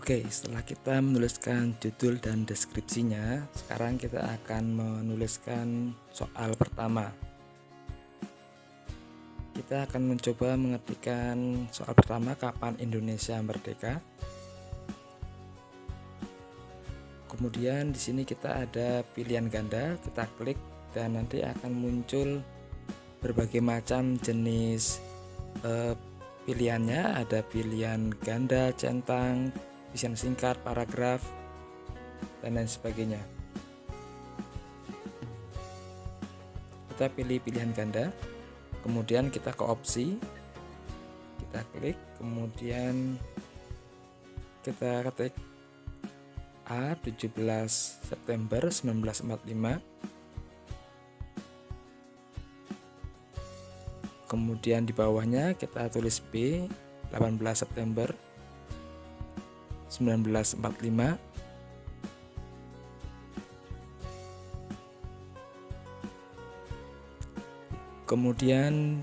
Oke, setelah kita menuliskan judul dan deskripsinya, sekarang kita akan menuliskan soal pertama. Kita akan mencoba mengetikkan soal pertama, kapan Indonesia merdeka. Kemudian di sini kita ada pilihan ganda, kita klik dan nanti akan muncul berbagai macam jenis pilihannya. Ada pilihan ganda, centang, isian singkat, paragraf, dan lain sebagainya. Kita pilih pilihan ganda, kemudian kita ke opsi, kita klik, kemudian kita ketik A 17 September 1945, kemudian di bawahnya kita tulis B 18 September 1945, kemudian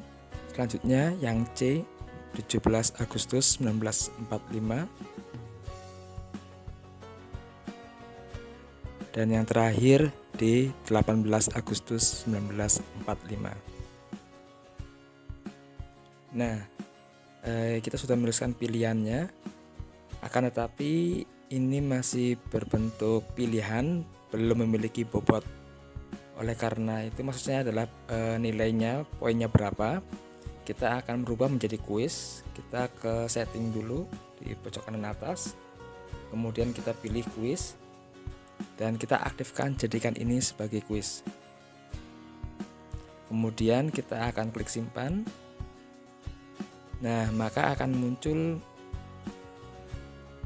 selanjutnya yang C 17 Agustus 1945, dan yang terakhir D 18 Agustus 1945. Nah, kita sudah menuliskan pilihannya, akan tetapi ini masih berbentuk pilihan, belum memiliki bobot. Oleh karena itu maksudnya adalah nilainya, poinnya berapa. Kita akan merubah menjadi kuis. Kita ke setting dulu di pojok kanan atas, kemudian kita pilih kuis dan kita aktifkan, jadikan ini sebagai kuis. Kemudian kita akan klik simpan. Nah, maka akan muncul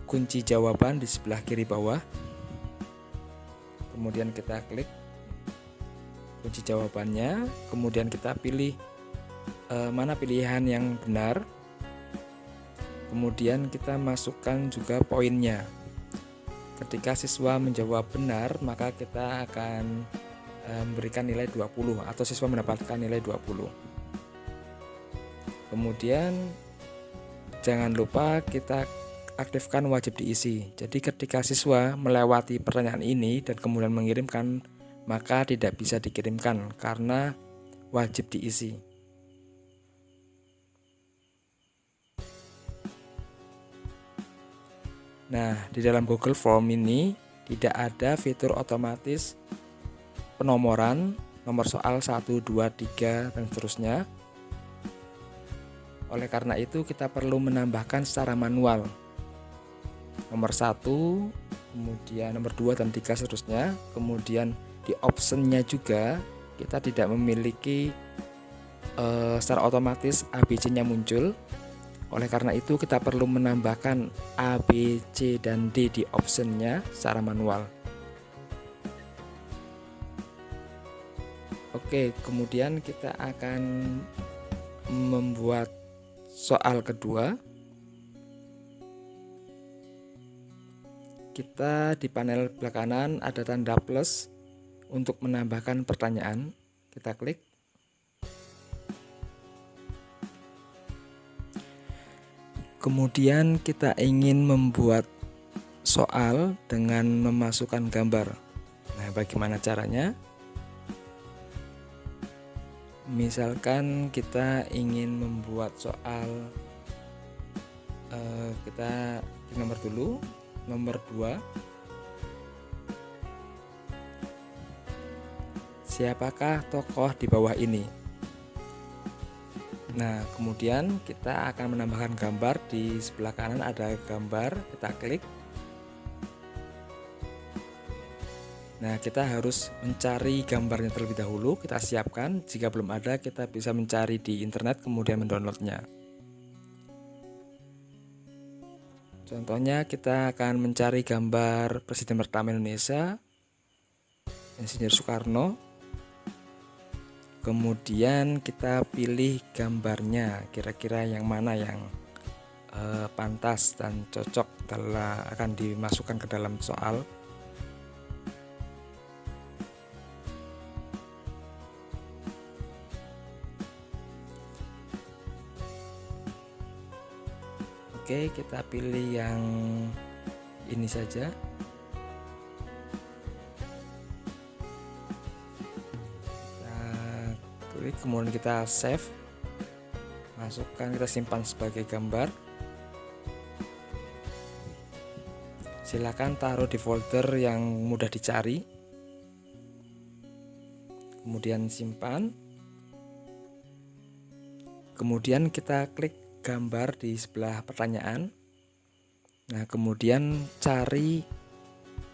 kunci jawaban di sebelah kiri bawah. Kemudian kita klik kunci jawabannya, kemudian kita pilih mana pilihan yang benar. Kemudian kita masukkan juga poinnya. Ketika siswa menjawab benar, maka kita akan memberikan nilai 20 atau siswa mendapatkan nilai 20. Kemudian jangan lupa kita aktifkan wajib diisi. Jadi ketika siswa melewati pertanyaan ini dan kemudian mengirimkan, maka tidak bisa dikirimkan karena wajib diisi. Nah, di dalam Google Form ini tidak ada fitur otomatis penomoran nomor soal 1, 2, 3, dan seterusnya. Oleh karena itu kita perlu menambahkan secara manual nomor 1, kemudian nomor 2 dan 3 seterusnya. Kemudian di optionnya juga kita tidak memiliki secara otomatis ABC-nya muncul. Oleh karena itu kita perlu menambahkan A, B, C, dan D di optionnya secara manual. Oke, kemudian kita akan membuat soal kedua. Kita di panel belakangan ada tanda plus untuk menambahkan pertanyaan. Kita klik. Kemudian kita ingin membuat soal dengan memasukkan gambar. Nah, bagaimana caranya? Misalkan kita ingin membuat soal, kita di nomor dulu, nomor 2. Siapakah tokoh di bawah ini? Nah, kemudian kita akan menambahkan gambar. Di sebelah kanan ada gambar, kita klik. Nah, kita harus mencari gambarnya terlebih dahulu, kita siapkan. Jika belum ada, kita bisa mencari di internet kemudian mendownloadnya. Contohnya kita akan mencari gambar Presiden pertama Indonesia, Insinyur Soekarno. Kemudian kita pilih gambarnya, kira-kira yang mana yang pantas dan cocok akan dimasukkan ke dalam soal. Oke, kita pilih yang ini saja. Kita klik, kemudian kita save, masukkan, kita simpan sebagai gambar. Silakan taruh di folder yang mudah dicari, kemudian simpan. Kemudian kita klik gambar di sebelah pertanyaan. Nah, kemudian cari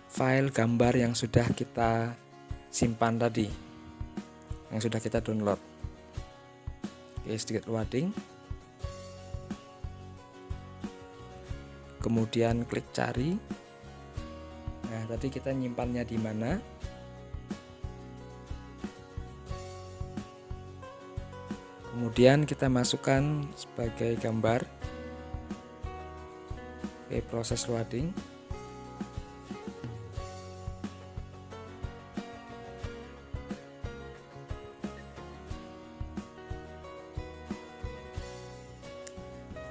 file gambar yang sudah kita simpan tadi, yang sudah kita download. Oke, sedikit loading. Kemudian klik cari. Nah, tadi kita nyimpannya di mana? Kemudian kita masukkan sebagai gambar. Oke, proses loading.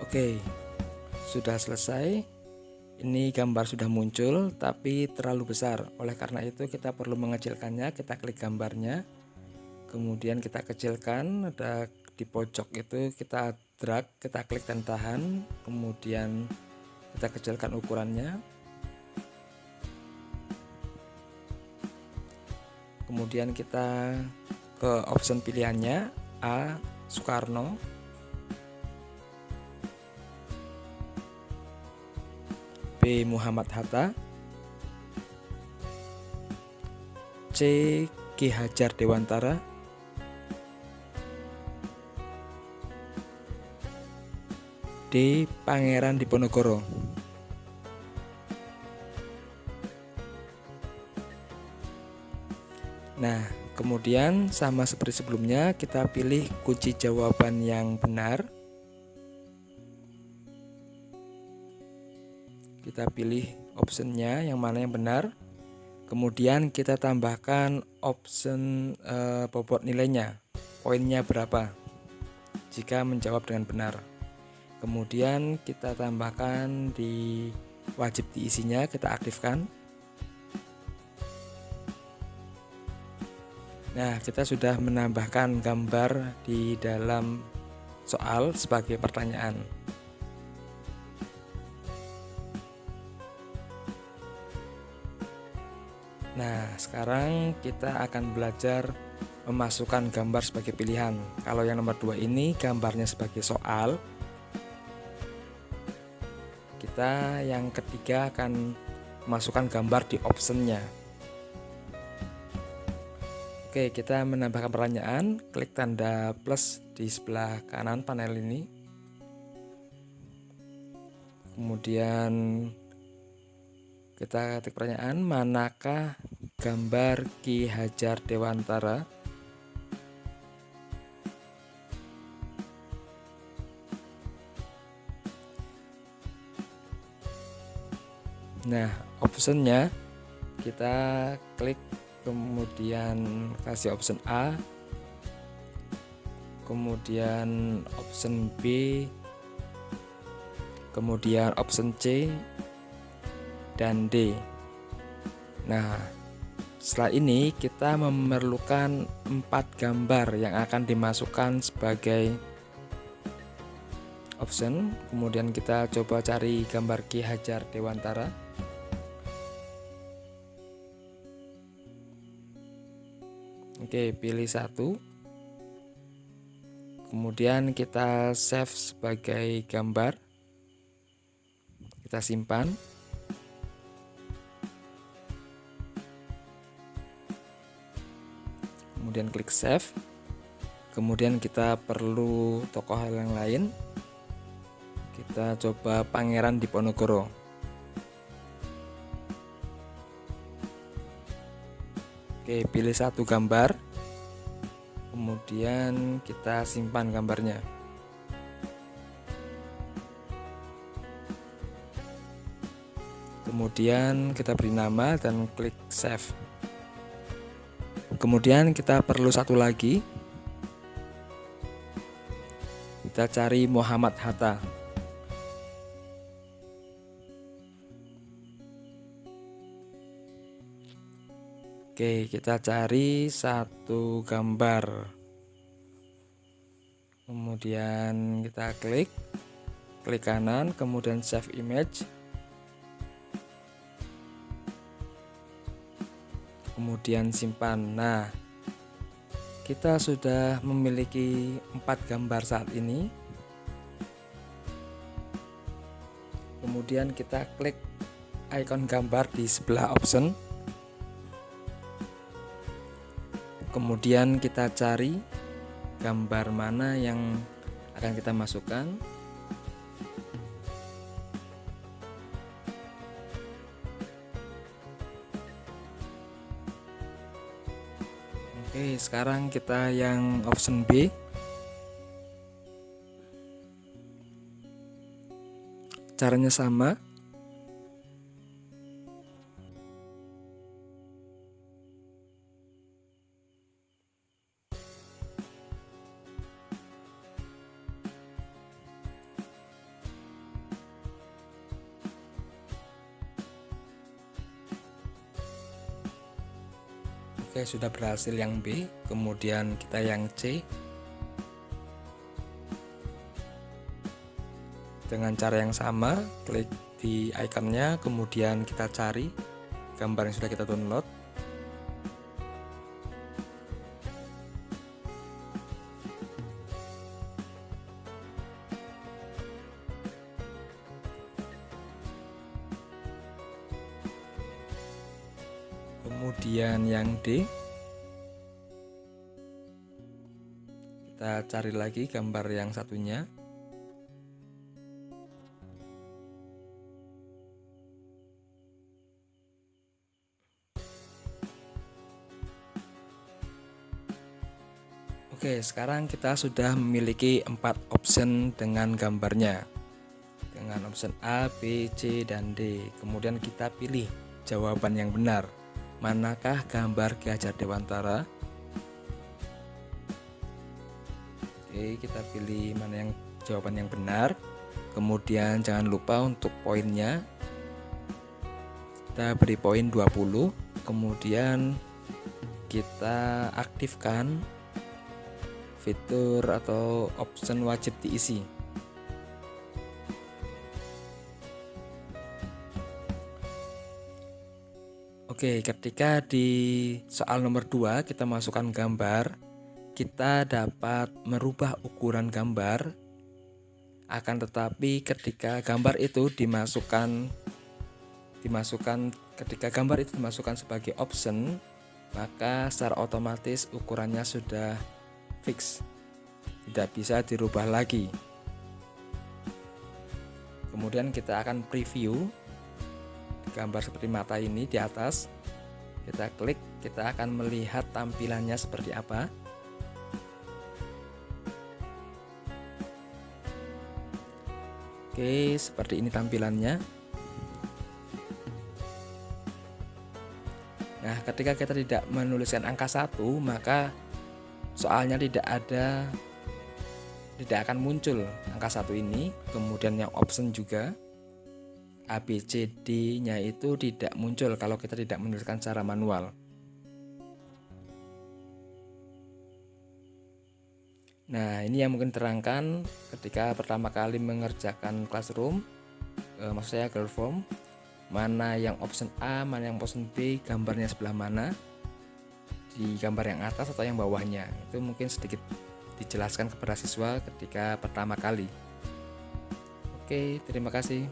Oke, sudah selesai. Ini gambar sudah muncul tapi terlalu besar. Oleh karena itu kita perlu mengecilkannya. Kita klik gambarnya, kemudian kita kecilkan. Ada di pojok itu kita drag, kita klik dan tahan, kemudian kita kecilkan ukurannya. Kemudian kita ke option pilihannya, A. Soekarno, B. Muhammad Hatta, C. Ki Hajar Dewantara, D. Pangeran Diponegoro. Nah, kemudian sama seperti sebelumnya, kita pilih kunci jawaban yang benar. Kita pilih optionnya yang mana yang benar. Kemudian kita tambahkan option bobot nilainya, poinnya berapa jika menjawab dengan benar. Kemudian kita tambahkan di wajib diisinya, kita aktifkan. Nah, kita sudah menambahkan gambar di dalam soal sebagai pertanyaan. Nah, sekarang kita akan belajar memasukkan gambar sebagai pilihan. Kalau yang nomor 2 ini gambarnya sebagai soal, kita yang ketiga akan memasukkan gambar di optionnya. Oke, kita menambahkan pertanyaan, klik tanda plus di sebelah kanan panel ini. Kemudian kita ketik pertanyaan, manakah gambar Ki Hajar Dewantara? Nah, optionnya kita klik, kemudian kasih option A, kemudian option B, kemudian option C, dan D. Nah, setelah ini kita memerlukan 4 gambar yang akan dimasukkan sebagai option. Kemudian kita coba cari gambar Ki Hajar Dewantara. Oke, pilih 1. Kemudian kita save sebagai gambar. Kita simpan. Kemudian klik save. Kemudian kita perlu tokoh yang lain. Kita coba Pangeran Diponegoro. Oke, pilih 1 gambar. Kemudian kita simpan gambarnya. Kemudian kita beri nama dan klik save. Kemudian kita perlu 1 lagi. Kita cari Muhammad Hatta. Oke, kita cari satu gambar. Kemudian kita klik kanan, kemudian save image. Kemudian simpan. Nah, kita sudah memiliki 4 gambar saat ini. Kemudian kita klik icon gambar di sebelah option. Kemudian kita cari gambar mana yang akan kita masukkan. Oke, sekarang kita yang option B. Caranya sama. Oke, sudah berhasil yang B. Kemudian kita yang C. Dengan cara yang sama, klik di ikonnya, kemudian kita cari gambar yang sudah kita download. Kemudian yang D, kita cari lagi gambar yang satunya. Oke, sekarang kita sudah memiliki 4 option dengan gambarnya, dengan option A, B, C, dan D. Kemudian kita pilih jawaban yang benar. Manakah gambar Ki Hajar Dewantara? Oke, kita pilih mana yang jawaban yang benar. Kemudian jangan lupa untuk poinnya, kita beri poin 20. Kemudian kita aktifkan fitur atau option wajib diisi. Oke, ketika di soal nomor 2 kita masukkan gambar, kita dapat merubah ukuran gambar. Akan tetapi ketika gambar itu dimasukkan sebagai option, maka secara otomatis ukurannya sudah fix, tidak bisa dirubah lagi. Kemudian kita akan preview gambar seperti mata ini di atas. Kita klik, kita akan melihat tampilannya seperti apa. Oke, seperti ini tampilannya. Nah, ketika kita tidak menuliskan angka 1, maka soalnya tidak akan muncul angka 1 ini. Kemudian yang option juga A, B, C, D nya itu tidak muncul kalau kita tidak menuliskan secara manual. Nah, ini yang mungkin terangkan ketika pertama kali mengerjakan classroom, maksud saya Google Form, mana yang option A, mana yang option B, gambarnya sebelah mana, di gambar yang atas atau yang bawahnya. Itu mungkin sedikit dijelaskan kepada siswa ketika pertama kali. Oke, terima kasih.